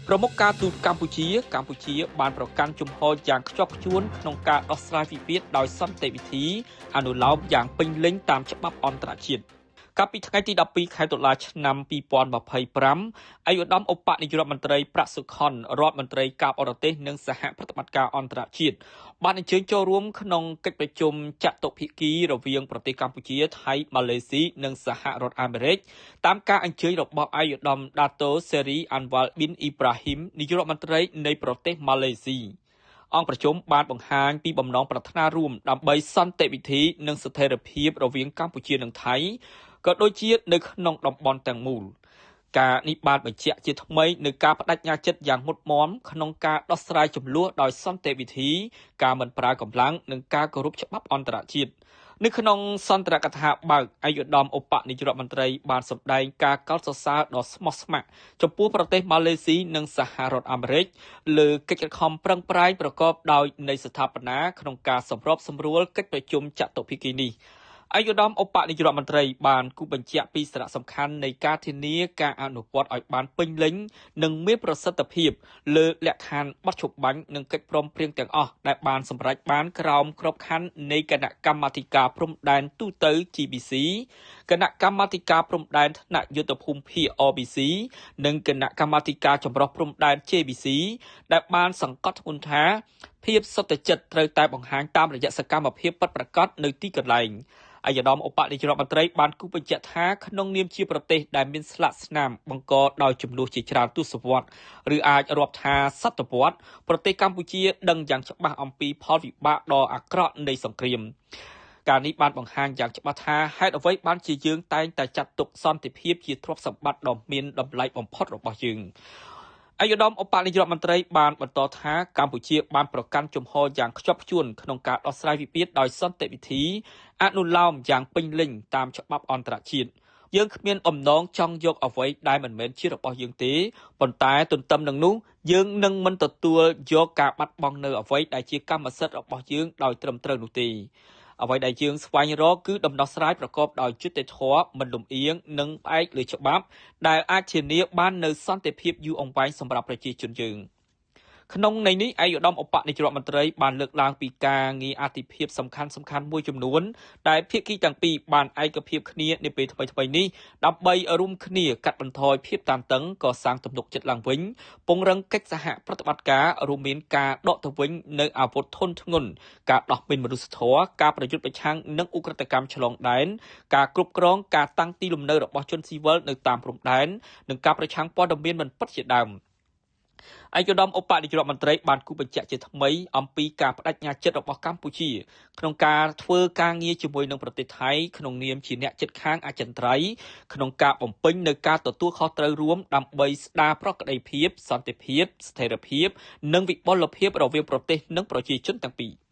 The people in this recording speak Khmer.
ប្រមុខការទូតកម្ពុជាបានប្រកាន់ជំហរយ៉ាងខ្ជាប់ខ្ជួនក្នុងការដោះស្រាយវិវាទដោយសន្តិវិធីអនុលោមយ៉ាងពេញលេញតាមច្បាប់អន្តរជាតិកាលពីថ្ងៃទី12ខែតុលាឆ្នាំ2025ឯកឧត្តមឧបនាយករដ្ឋមន្ត្រីប្រាក់សុខុនរដ្ឋមន្ត្រីការបរទេសនិងសហប្រតិបត្តិការអន្តរជាតិបានអញ្ជើញចូលរួមក្នុងកិច្ចប្រជុំចតុភាគីរវាងប្រទេសកម្ពុជាថៃម៉ាឡេស៊ីនិងសហរដ្ឋអាមេរិកតាមការអញ្ជើញរបស់ឯកឧត្តមដាតូសេរីអាន់វ៉ាល់ប៊ីនអ៊ីប្រាហ៊ីមនាយករដ្ឋមន្ត្រីនៃប្រទេសម៉ាឡេស៊ីអង្គប្រជុំបានបង្ហាញពីបំណងប្រាថ្នារួមដើម្បីសន្តិវិធីនិងស្ថិរភាពរវាងកម្ពុជានិងថៃក៏ដូចជានៅក្នុងតំបន់ទាំងមូលការនេះបានបញ្ជាក់ជាថ្មីនៅការបដិញ្ញាចិត្តយ៉ាងមុតមមក្នុងការដោះស្រាយចំនួនដោយសន្តិវិធីការមិនប្រើកម្លាំងនិងការគោរពច្បាប់អន្តរជាតិនៅក្នុងសន្ទរកថាបើកឯកឧត្តមឧបនាយករដ្ឋមន្ត្រីបានសម្ដែងការកោតសរសើរដ៏ស្មោះស្ម័គ្រចំពោះប្រទេសម៉ាឡេស៊ីនិងសហរដ្ឋអាមេរិកលើកិច្ចខំប្រឹងប្រែងប្រកបដោយនៃស្ថាបនាក្នុងការសម្របសម្រួលកិច្ចប្រជុំចតុភាគីនេះឯកឧត្តមឧបនាយករដ្ឋមន្ត្រីបានគូបញ្ជាក់ពីសារៈសំខាន់នៃការធានាការអនុវត្តឲ្យបានពេញលេញនិងមានប្រសិទ្ធភាពលើលក្ខខណ្ឌបទច្បាញ់និងកិច្ចព្រមព្រៀងទាំងអស់ដែលបានសម្រេចបានក្រោមក្របខ័ណ្ឌនៃគណៈកម្មាធិការព្រំដែនទូទៅ GBC គណៈកម្មាធិការព្រំដែនថ្នាក់យុទ្ធភូមិភាគ RBC និងគណៈកម្មាធិការចម្រុះព្រំដែន JBC ដែលបានសង្កត់ធ្ងន់ថាភាពសុទ្ធចិត្តត្រូវតែបង្ហាញតាមរយៈសកម្មភាពពិតប្រាកដនៅទីកន្លែងឯកឧត្តមឧបនាយករដ្ឋមន្ត្រីបានគូបញ្ជាក់ថាក្នុងនាមជាប្រទេសដែលមានស្លាកស្នាមបង្កដោយចំនួនជាច្រើនទសវត្សរ៍ឬអាចរាប់ថាសតវត្សរ៍ប្រទេសកម្ពុជាដឹងយ៉ាងច្បាស់អំពីផលវិបាកដ៏អាក្រក់នៃសង្គ្រាមការនេះបានបង្ហាញយ៉ាងច្បាស់ថាហេតុអ្វីបានជាយើងតែងតែចាត់ទុកសន្តិភាពជាទ្រព្យសម្បត្តិដ៏មានតម្លៃបំផុតរបស់យើងឯកឧត្តមឧបនាយករដ្ឋមន្ត្រីបានបន្តថាកម្ពុជាបានប្រកាន់ជំហរយ៉ាងខ្ជាប់ខ្ជួនក្នុងការដោះស្រាយវិវាទដោយសន្តិវិធីអនុលោមយ៉ាងពេញលេញតាមច្បាប់អន្តរជាតិយើងគ្មានបំណងចង់យកអ្វីដែលមិនមែនជារបស់យើងទេប៉ុន្តែទន្ទឹមនឹងនោះយើងនឹងមិនទទួលយកការបាត់បង់នៅអ្វីដែលជាកម្មសិទ្ធិរបស់យើងដោយត្រឹមត្រូវនោះទេអ្វីដែលយើងស្វែងរកគឺដំណោះស្រាយប្រកបដោយយុត្តិធម៌មិនលំអៀងនិងផ្អែកលើច្បាប់ដែលអាចធានាបាននូវសន្តិភាពយូរអង្វែងសម្រាប់ប្រជាជនយើងក្នុងន័យនេះឯកឧត្តមឧបនាយករដ្ឋមន្ត្រីបានលើកឡើងពីការងារអាទិភាពសំខាន់មួយចំនួនដែលភាគីទាំងពីរបានឯកភាពគ្នានាពេលថ្មីៗនេះដើម្បីរួមគ្នាកាត់បន្ថយភាពតានតឹងកសាងទំនុកចិត្តឡើងវិញពង្រឹងកិច្ចសហប្រតិបត្តិការរួមមានការដកទៅវិញនៅអាវុធធុនធ្ងន់ការដោះលែងមនុស្សធម៌ការប្រយុទ្ធប្រឆាំងនឹងឧក្រិដ្ឋកម្មឆ្លងដែនការគ្រប់គ្រងការតាំងទីលំនៅរបស់ជនស៊ីវិលនៅតាមព្រំដែននិងការប្រឆាំងព័ត៌មានមិនពិតជាដើមឯកឧត្តមឧបនាយករដ្ឋមន្ត្រីបានគូបញ្ជាក់ជាថ្មីអំពីការបដិញ្ញាចិត្តរបស់កម្ពុជាក្នុងការធ្វើការងារជាមួយនឹងប្រទេសថៃក្នុងនាមជាអ្នកជិតខាងអចិន្ត្រៃយ៍ក្នុងការបំពេញនៅការទទួលខុសត្រូវរួមដើម្បីស្ដារប្រក្រតីភាពសន្តិភាពស្ថិរភាពនិងវិបុលភាពរវាងប្រទេសនិងប្រជាជនទាំងពីរ